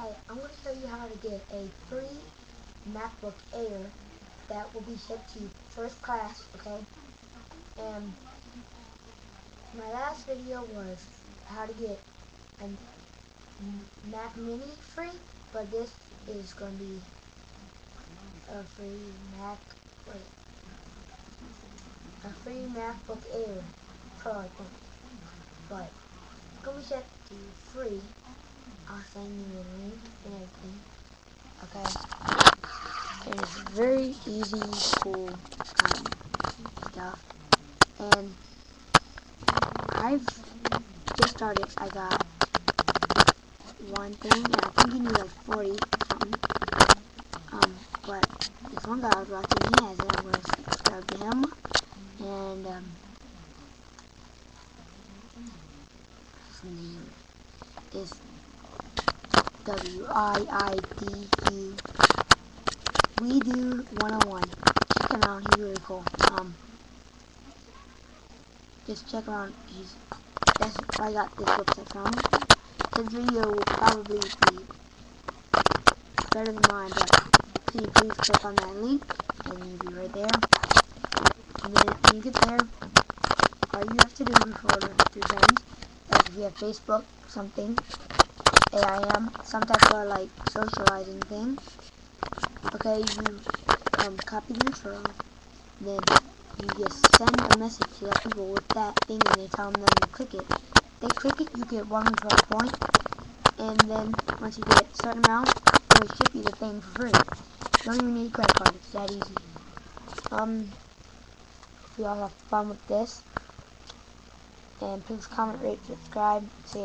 Hey, I'm going to show you how to get a free MacBook Air that will be shipped to you first class, okay? And my last video was how to get a Mac Mini free, but this is going to be a free MacBook Air Pro, I think. But it's going to be shipped to you free. I'll send you a link and everything. Okay. It is very easy, cool stuff. And I've just started. I got one thing, and I think you need like 40 something. But this one guy I was watching, he has it. I'm going to subscribe to him. And his name is WIIDU. We Do 101. Check him out. He's really cool. Just check him out. That's where I got this website from. His video will probably be better than mine, but can you please click on that link and you'll be right there. And then when you get there, all you have to do before your friends, like if you have Facebook, something, AIM, some type of like socializing thing. Okay, you copy the referral, then you just send a message to the people with that thing and they tell them to click it. They click it, you get 1 referral point, and then once you get a certain amount, they'll ship you the thing for free. You don't even need a credit card, it's that easy. Hope you all have fun with this, and please comment, rate, subscribe, say